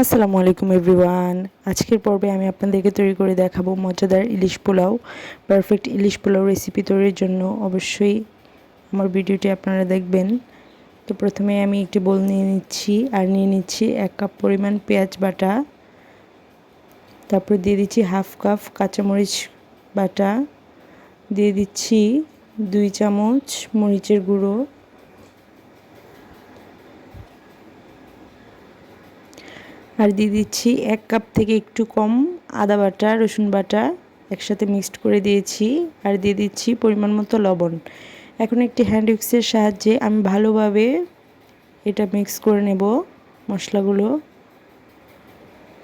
আসসালামু আলাইকুম এভরিওয়ান। আজকের পর্বে আমি আপনাদেরকে তৈরি করে দেখাবো মজাদার ইলিশ পোলাও। পারফেক্ট ইলিশ পোলাও রেসিপি তৈরির জন্য অবশ্যই আমার ভিডিওটি আপনারা দেখবেন। তো প্রথমে আমি একটি বোল নিয়ে নিচ্ছি আর নিয়ে নিচ্ছি 1 কাপ পরিমাণ পেঁয়াজ বাটা। তারপর দিয়ে দিচ্ছি হাফ কাপ কাঁচামরিচ বাটা, দিয়ে দিচ্ছি 2 চামচ মরিচের গুঁড়ো, আর দিয়ে দিচ্ছি 1 কাপ থেকে একটু কম আদা বাটা, রসুন বাটা একসাথে মিক্সড করে দিয়েছি, আর দিয়ে দিচ্ছি পরিমাণ মতো লবণ। এখন একটি হ্যান্ড উইক্সের সাহায্যে আমি ভালোভাবে এটা মিক্স করে নেব মশলাগুলো।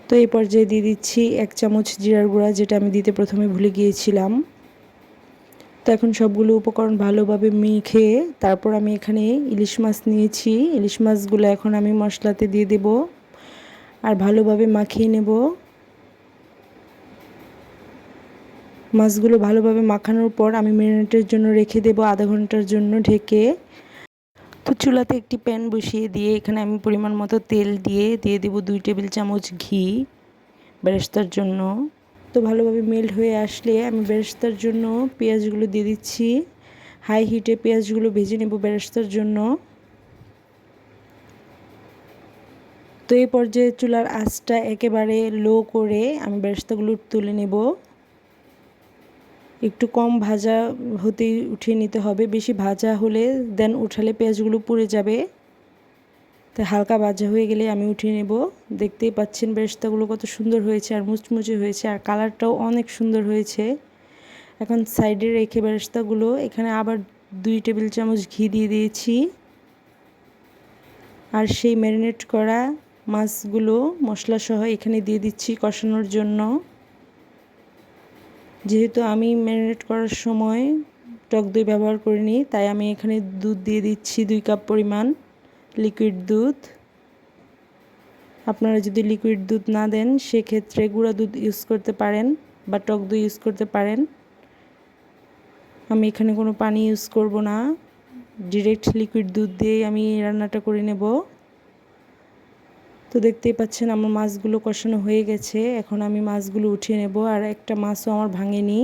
তো এই পর্যায়ে দিয়ে দিচ্ছি 1 চামচ জিরার গুঁড়া, যেটা আমি দিতে প্রথমে ভুলে গিয়েছিলাম। তো এখন সবগুলো উপকরণ ভালোভাবে মেখে তারপর আমি এখানে ইলিশ মাছ নিয়েছি। ইলিশ মাছগুলো এখন আমি মশলাতে দিয়ে দেব আর ভালোভাবে মাখিয়ে নেব। মাছগুলো ভালোভাবে মাখানোর পর আমি ম্যারিনেটের জন্য রেখে দেব আধা ঘন্টার জন্য ঢেকে। তো চুলাতে একটি প্যান বসিয়ে দিয়ে এখানে আমি পরিমাণ মতো তেল দিয়ে দেব 2 টেবিল চামচ ঘি বেরেস্তার জন্য। তো ভালোভাবে মেল্ট হয়ে আসলে আমি বেরেস্তার জন্য পেঁয়াজগুলো দিয়ে দিচ্ছি। হাই হিটে পেঁয়াজগুলো ভেজে নেব বেরেস্তার জন্য। তো এই পর্যায়ে চুলার আঁচটা একেবারে লো করে আমি বেরেস্তাগুলো তুলে নেব। একটু কম ভাজা হতেই উঠিয়ে নিতে হবে, বেশি ভাজা হলে দেন উঠালে পেঁয়াজগুলো পুড়ে যাবে। তাই হালকা ভাজা হয়ে গেলে আমি উঠিয়ে নেব। দেখতেই পাচ্ছেন বেরেস্তাগুলো কত সুন্দর হয়েছে আর মুচমুচে হয়েছে, আর কালারটাও অনেক সুন্দর হয়েছে। এখন সাইডে রেখে বেরেস্তাগুলো এখানে আবার 2 টেবিল চামচ ঘি দিয়ে দিয়েছি, আর সেই ম্যারিনেট করা মাছগুলো মশলা সহ এখানে দিয়ে দিচ্ছি কষানোর জন্য। যেহেতু আমি ম্যারিনেট করার সময় টক দই ব্যবহার করিনি, তাই আমি এখানে দুধ দিয়ে দিচ্ছি 2 কাপ পরিমাণ লিকুইড দুধ। আপনারা যদি লিকুইড দুধ না দেন সেক্ষেত্রে গুঁড়া দুধ ইউজ করতে পারেন বা টক দই ইউজ করতে পারেন। আমি এখানে কোনো পানি ইউজ করব না, ডিরেক্ট লিকুইড দুধ দিয়েই আমি রান্নাটা করে নেব। তো দেখতেই পাচ্ছেন আমার মাছগুলো কষানো হয়ে গেছে। এখন আমি মাছগুলো উঠিয়ে নেব, আর একটা মাছও আমার ভাঙেনি।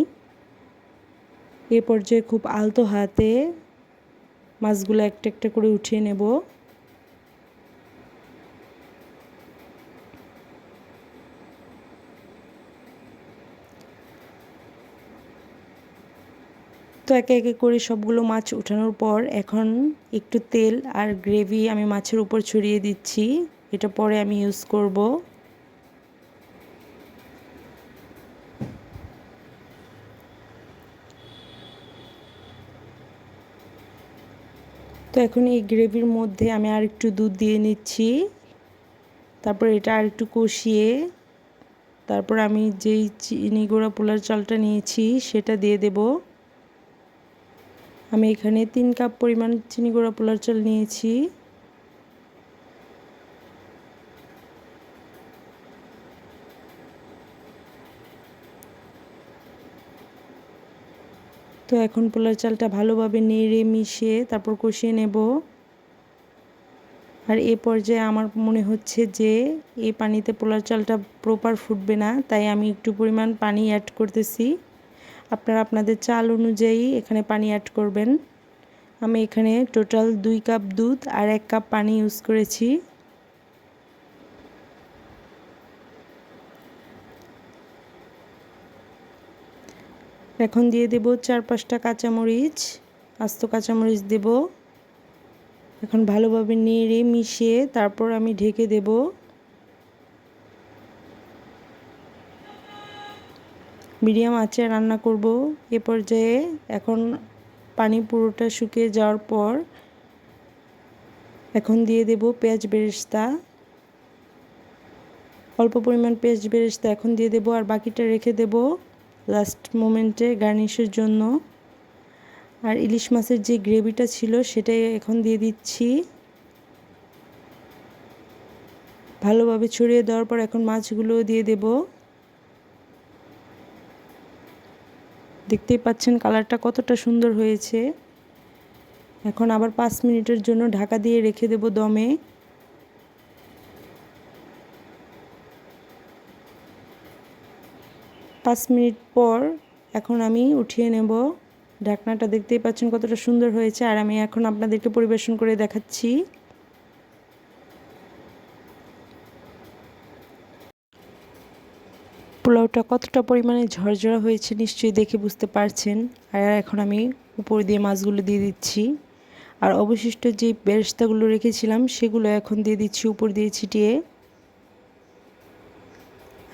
এ পর্যায়ে খুব আলতো হাতে মাছগুলো একটা একটা করে উঠিয়ে নেব। তো একে একে করে সবগুলো মাছ উঠানোর পর এখন একটু তেল আর গ্রেভি আমি মাছের উপর ছড়িয়ে দিচ্ছি। এটা পরে আমি ইউজ করব। তো এখন এই গ্রেভির মধ্যে আমি আর একটু দুধ দিয়ে নিচ্ছি। তারপর এটা আর একটু কষিয়ে তারপর আমি যেই চিনি গুঁড়া পোলার চালটা নিয়েছি সেটা দিয়ে দেব। আমি এখানে 3 কাপ পরিমাণ চিনি গুঁড়া পোলার চাল নিয়েছি। তো এখন পোলার চালটা ভালোভাবে নেড়ে মিশিয়ে তারপর কষিয়ে নেব। আর এই পর্যায়ে আমার মনে হচ্ছে যে এই পানিতে পোলার চালটা প্রপার ফুটবে না, তাই আমি একটু পরিমাণ পানি অ্যাড করতেছি। আপনারা আপনাদের চাল অনুযায়ী এখানে পানি অ্যাড করবেন। আমি এখানে টোটাল 2 কাপ দুধ আর 1 কাপ পানি ইউজ করেছি। এখন দিয়ে দেব 4-5টা কাঁচামরিচ, আস্ত কাঁচামরিচ দেব। এখন ভালোভাবে নেড়ে মিশিয়ে তারপর আমি ঢেকে দেব। মিডিয়াম আঁচে রান্না করব। এ পর্যায়ে এখন পানি পুরোটা শুকিয়ে যাওয়ার পর এখন দিয়ে দেব পেঁয়াজ বেরেস্তা। অল্প পরিমাণ পেঁয়াজ বেরেস্তা এখন দিয়ে দেব, আর বাকিটা রেখে দেব লাস্ট মোমেন্টে গার্নিশের জন্য। আর ইলিশ মাছের যে গ্রেভিটা ছিল সেটাই এখন দিয়ে দিচ্ছি। ভালোভাবে ছড়িয়ে দেওয়ার পর এখন মাছগুলো দিয়ে দেব। দেখতেই পাচ্ছেন কালারটা কতটা সুন্দর হয়েছে। এখন আবার 5 মিনিটের জন্য ঢাকা দিয়ে রেখে দেব দমে। 5 মিনিট পর এখন আমি উঠিয়ে নেব। ঢাকনাটা দেখতেই পাচ্ছেন কতটা সুন্দর হয়েছে, আর আমি এখন আপনাদেরকে পরিবেশন করে দেখাচ্ছি। পোলাওটা কতটা পরিমাণে ঝরঝরা হয়েছে নিশ্চয়ই দেখে বুঝতে পারছেন। আর এখন আমি উপর দিয়ে মাছগুলো দিয়ে দিচ্ছি, আর অবশিষ্ট যে বেরেস্তাগুলো রেখেছিলাম সেগুলো এখন দিয়ে দিচ্ছি উপর দিয়ে ছিটিয়ে।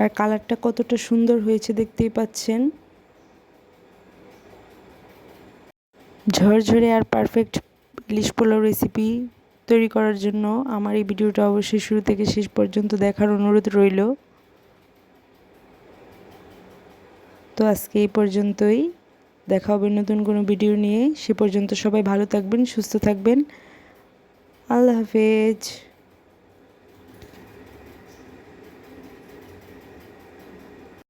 আর কালারটা কতটা সুন্দর হয়েছে দেখতেই পাচ্ছেন। ঝরঝরে আর পারফেক্ট ইলিশ পোলাও রেসিপি তৈরি করার জন্য আমার এই ভিডিওটা অবশ্যই শুরু থেকে শেষ পর্যন্ত দেখার অনুরোধ রইল। তো আজকে এই পর্যন্তই, দেখা হবে নতুন কোনো ভিডিও নিয়ে। সে পর্যন্ত সবাই ভালো থাকবেন, সুস্থ থাকবেন। আল্লাহ হাফেজ।